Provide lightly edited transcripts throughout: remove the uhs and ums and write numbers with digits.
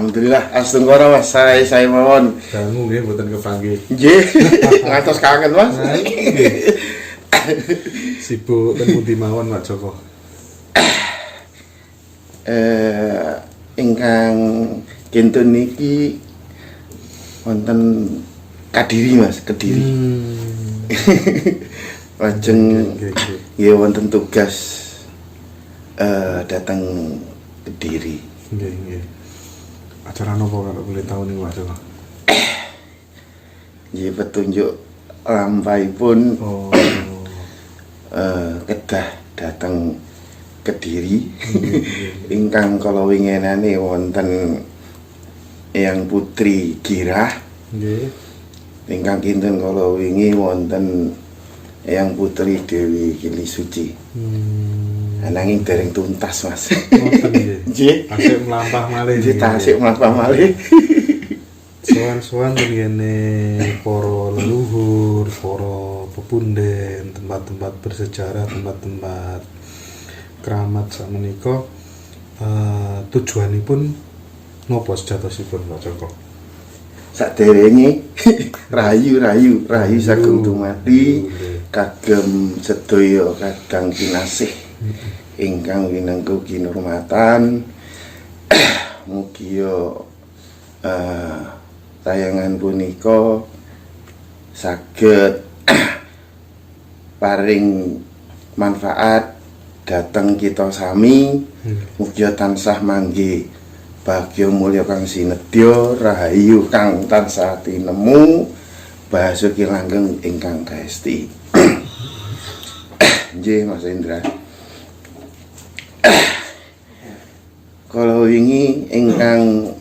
Alhamdulillah, astungkara Mas, saya mawon. Dangu nggih mboten kepanggih. Nggih, ngantos kangen Mas. Nggih. Sibuk ten pundi mawon Pak Joko? Ingkang kinten niki wonten Kadiri Mas, Kediri. Lajeng nggih wonten tugas datang Kediri. Nggih. Acara napa kalau boleh tahu nih Pak Joko? Nggih petunjuk lampahipun kedah datang Kediri. Ingkang kala winginane wonten Eyang Putri Girah. Nggih. Ingkang kinten kala wingi wonten Eyang Putri Dewi Kili Suci. Ananging dereng tuntas Mas. Ngoten nggih. Nggih. Tasik mlampah malih. Nggih tasik mlampah malih. Sowan-sowan ngene para leluhur, para pepunden, tempat-tempat bersejarah, tempat-tempat keramat sakmenika tujuanipun napa sejatosipun Pak Joko? Saderenge rayu sagung dumadi kagem sedaya kadang kinasih ingkang winengku kinurmatan. Mugi tayangan punika saged paring manfaat dhateng kita sami. Mugi tansah mangge bagya mulya kang sinedya, rahayu kang tansah tinemu, basuki langgeng ingkang kaesti. Nggih Mas Indra. Kala wingi ingkang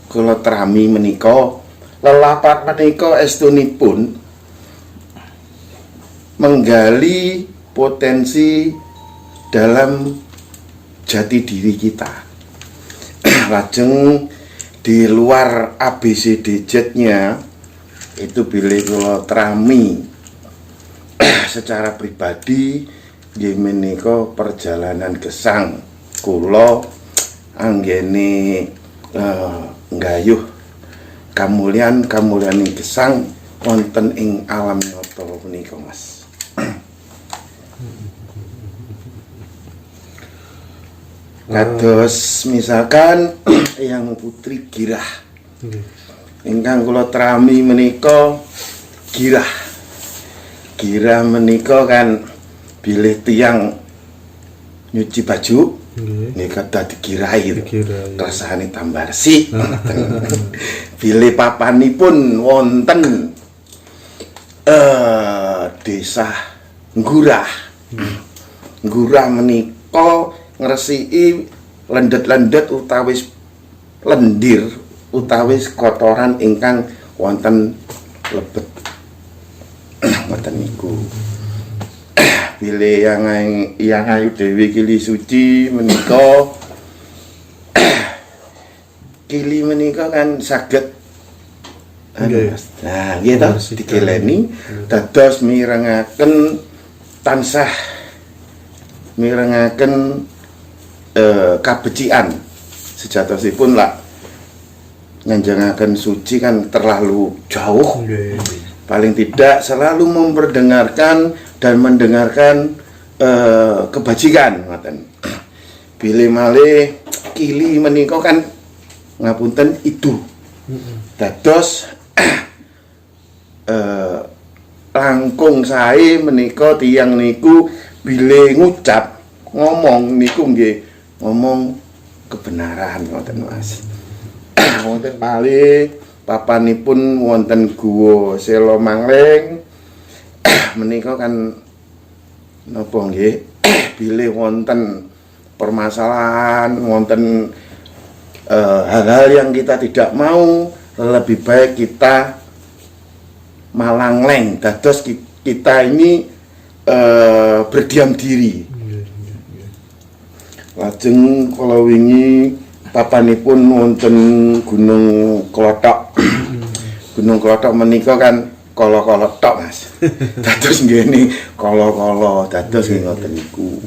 kula trami menika lelapat menika estunipun menggali potensi dalam jati diri kita. Lajeng di luar ABCDZ-nya itu bila kula trami secara pribadi nggih menika perjalanan gesang kula anggene nggayuh kamulyan gesang wonten ing alam nyata punika Mas. Kados misalkan Eyang Putri Girah. Ingkang kula trami menika Girah. Girah menika kan bilih tiyang nyuci baju nggih kedah dikirahi kersane tambah resik. Bilih papanipun wonten desa Ngurah. Ngurah menika ngresiki lendet-lendet utawis lendir utawis kotoran ingkang wonten lebet. Ngoten niku. Bilih yang Ayu Dewi Kili Suci menika Kili menika kan saged nah nggih to dikeleni dados mirengaken tansah mirengaken kabecikan sejatosipun lah nyanjangaken suci kan terlalu jauh. Paling tidak selalu memperdengarkan dan mendengarkan kebajikan ngoten. Bilih malih Kili menika kan ngapunten itu dados langkung sae menika tiyang niku bilih ngucap ngomong niku nggih ngomong kebenaran ngoten Mas. Wonten malih papanipun wonten Guwa Sela Mangling menika kan napa nggih bilih wonten permasalahan wonten hal-hal yang kita tidak mau, lebih baik kita malangleng dados kita ini berdiam diri. Lajeng kala wingi papanipun wonten Gunung Klothok. Gunung Klothok menika kan kala-kala tok Mas. Dados ngene kala-kala dados ngoten niku.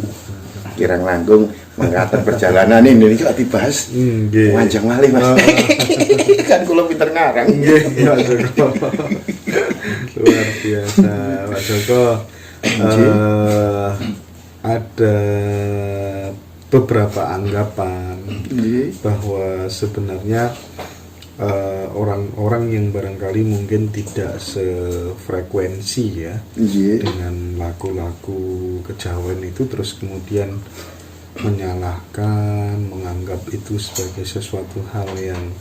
Kirang langkung mengatakan perjalanan ini kok dibahas panjang malih Mas. Kan kula pinter ngarang. Nggih, Pak Joko. Luar biasa, Pak Joko. Ada beberapa anggapan bahwa sebenarnya orang-orang yang barangkali mungkin tidak sefrekuensi ya dengan lagu-lagu kejawen itu, terus kemudian menyalahkan, menganggap itu sebagai sesuatu hal yang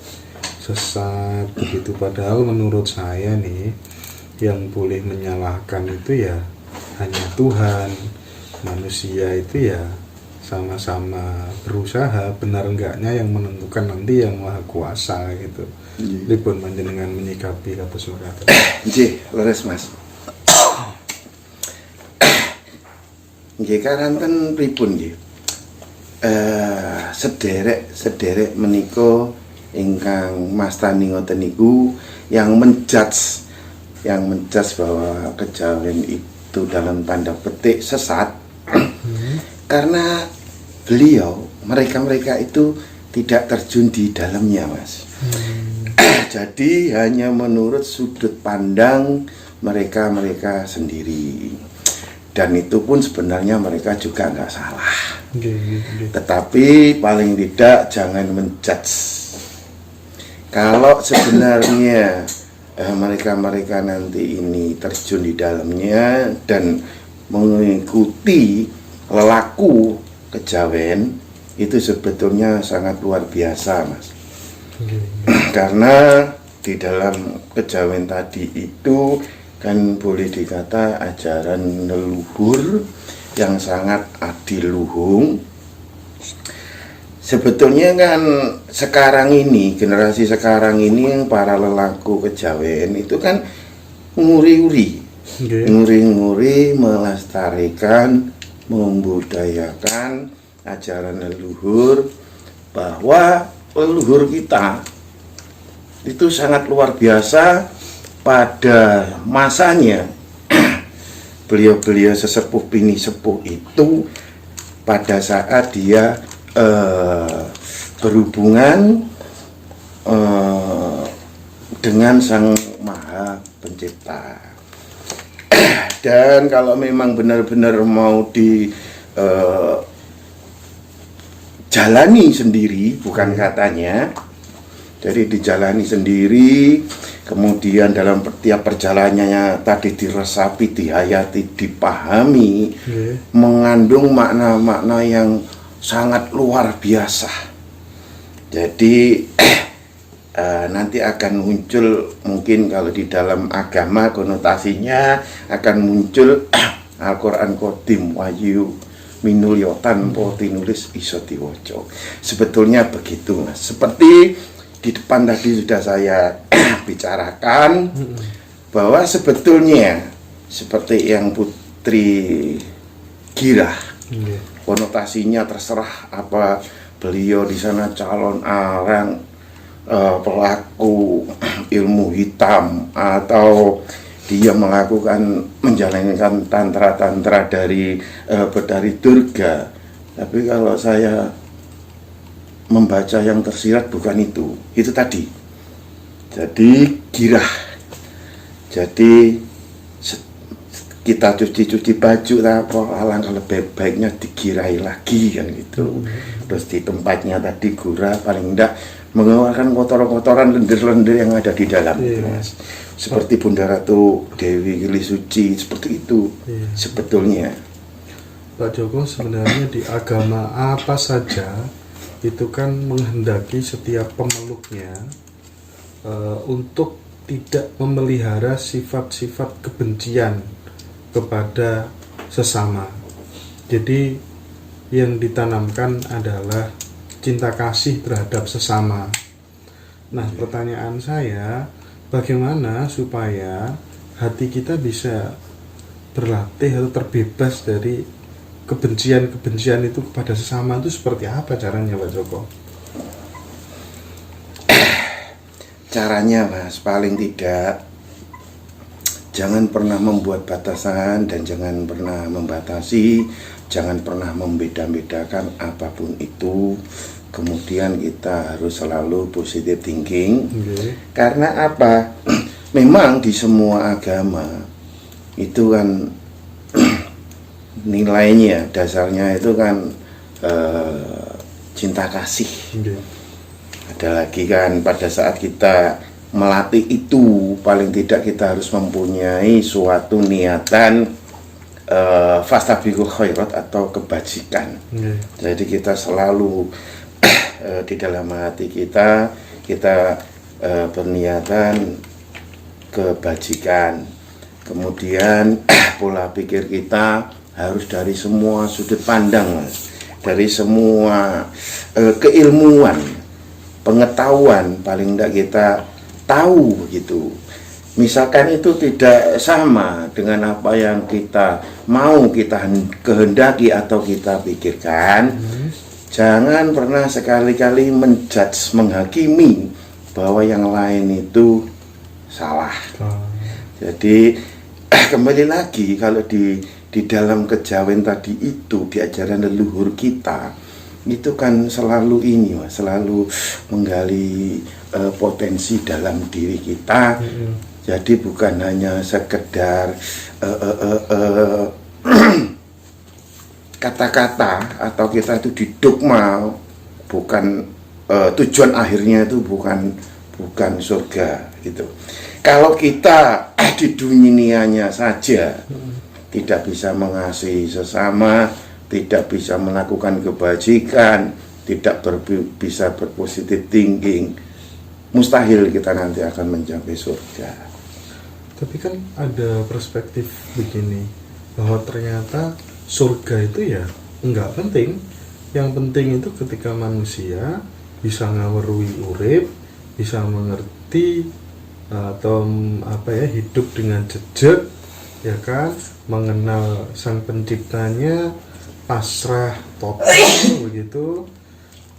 sesat begitu. Padahal menurut saya nih, yang boleh menyalahkan itu ya hanya Tuhan. Manusia itu ya sama-sama berusaha, benar enggaknya yang menentukan nanti yang Maha Kuasa gitu. Dipun panjenengan menyikapi kados mekaten. Nggih, leres Mas. Nggih karanten pripun nggih? Sederek menika ingkang mastani ngoten niku yang menjudge bahwa kejawen itu dalam tanda petik sesat. Karena mereka itu tidak terjun di dalamnya Mas. Jadi hanya menurut sudut pandang mereka sendiri, dan itu pun sebenarnya mereka juga nggak salah. Tetapi paling tidak jangan menjudge. Kalau sebenarnya mereka nanti ini terjun di dalamnya dan mengikuti lelaku kejawen, itu sebetulnya sangat luar biasa Mas. Karena di dalam kejawen tadi itu kan boleh dikata ajaran leluhur yang sangat adiluhung. Sebetulnya kan sekarang ini, generasi sekarang ini yang para lelaku kejawen itu kan nguri-nguri melestarikan, membudayakan ajaran leluhur, bahwa leluhur kita itu sangat luar biasa pada masanya. Beliau sesepuh bini sepuh itu pada saat dia berhubungan dengan Sang Maha Pencipta. Dan kalau memang benar-benar mau jalani sendiri, bukan katanya, jadi dijalani sendiri, kemudian dalam tiap perjalanannya tadi diresapi, dihayati, dipahami, mengandung makna-makna yang sangat luar biasa. Jadi nanti akan muncul, mungkin kalau di dalam agama konotasinya akan muncul Al-Quran Qadim Wahyu Minulya tanpa tinulis iso diwaca. Sebetulnya begitu Mas. Seperti di depan tadi sudah saya bicarakan bahwa sebetulnya seperti yang Putri Girah, konotasinya terserah apa beliau di sana calon arang, pelaku ilmu hitam, atau dia melakukan menjalankan tantra dari Durga. Tapi kalau saya membaca yang tersirat bukan itu tadi. Jadi girah. Jadi kita cuci baju apa, alangkah lebih baiknya digirahi lagi kan gitu. Terus di tempatnya tadi gurah, paling enggak mengeluarkan kotoran-kotoran lendir-lendir yang ada di dalam, Mas. Seperti Bunda Ratu Dewi Gili Suci, seperti itu sebetulnya. Pak Joko, sebenarnya di agama apa saja itu kan menghendaki setiap pemeluknya untuk tidak memelihara sifat-sifat kebencian kepada sesama. Jadi yang ditanamkan adalah cinta kasih terhadap sesama. Nah, pertanyaan saya, bagaimana supaya hati kita bisa berlatih atau terbebas dari kebencian itu kepada sesama, itu seperti apa caranya, Pak Joko? Caranya, Mas, paling tidak jangan pernah membuat batasan dan jangan pernah membatasi, jangan pernah membeda-bedakan apapun itu. Kemudian kita harus selalu positive thinking. Karena apa? Memang di semua agama itu kan nilainya, dasarnya itu kan cinta kasih. Ada lagi kan pada saat kita melatih itu, paling tidak kita harus mempunyai suatu niatan fastabiqul khairat atau kebajikan. Jadi kita selalu di dalam hati kita berniatan kebajikan. Kemudian pola pikir kita harus dari semua sudut pandang, Mas. Dari semua keilmuan, pengetahuan, paling tidak kita tahu gitu. Misalkan itu tidak sama dengan apa yang kita mau, kita kehendaki atau kita pikirkan, jangan pernah sekali-kali menjudge, menghakimi bahwa yang lain itu salah. Jadi kembali lagi, kalau di dalam kejawen tadi itu, di ajaran leluhur kita itu kan selalu ini, Mas, selalu menggali potensi dalam diri kita. Jadi bukan hanya sekedar kata-kata atau kita itu didogma, bukan tujuan akhirnya itu bukan surga gitu. Kalau kita di dunianya saja tidak bisa mengasihi sesama, tidak bisa melakukan kebajikan, tidak bisa berpositif thinking, mustahil kita nanti akan mencapai surga. Tapi kan ada perspektif begini, bahwa ternyata surga itu ya enggak penting. Yang penting itu ketika manusia bisa ngawerui urip, bisa mengerti atau hidup dengan jejak, ya kan, mengenal sang penciptanya, pasrah total begitu,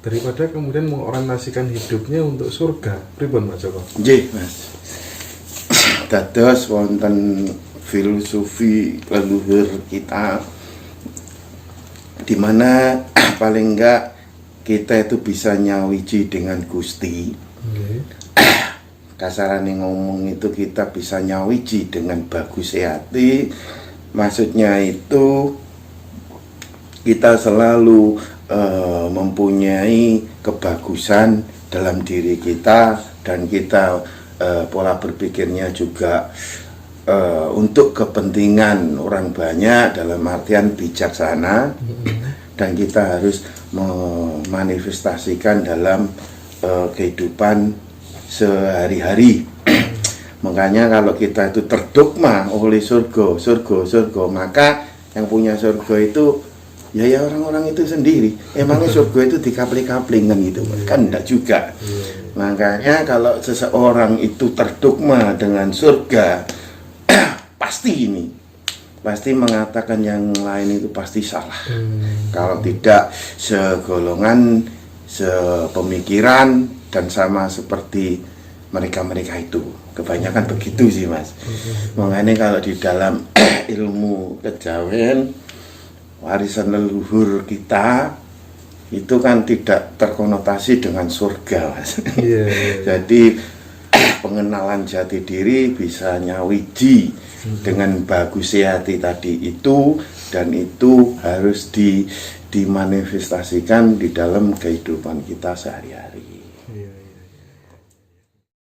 daripada kemudian mengorientasikan hidupnya untuk surga. Pripun Mas Joko? Nggih, Mas. Dados wonten filosofi leluhur kita di mana paling enggak kita itu bisa nyawiji dengan Gusti. Kasarane ngomong itu kita bisa nyawiji dengan bagus hati. Maksudnya itu kita selalu mempunyai kebagusan dalam diri kita, dan kita pola berpikirnya juga untuk kepentingan orang banyak, dalam artian bijaksana, dan kita harus memanifestasikan dalam kehidupan sehari-hari. Makanya kalau kita itu terdogma oleh surga, maka yang punya surga itu ya orang-orang itu sendiri. Emangnya surga itu dikapling-kaplingan gitu kan? Enggak juga. Makanya kalau seseorang itu terdogma dengan surga, pasti mengatakan yang lain itu pasti salah. Kalau tidak segolongan, sepemikiran, dan sama seperti mereka itu. Kebanyakan begitu sih, Mas. Makanya kalau di dalam ilmu kejawen, warisan leluhur kita itu kan tidak terkonotasi dengan surga, Mas. Jadi pengenalan jati diri bisa nyawiji dengan bagus hati tadi itu, dan itu harus dimanifestasikan di dalam kehidupan kita sehari-hari.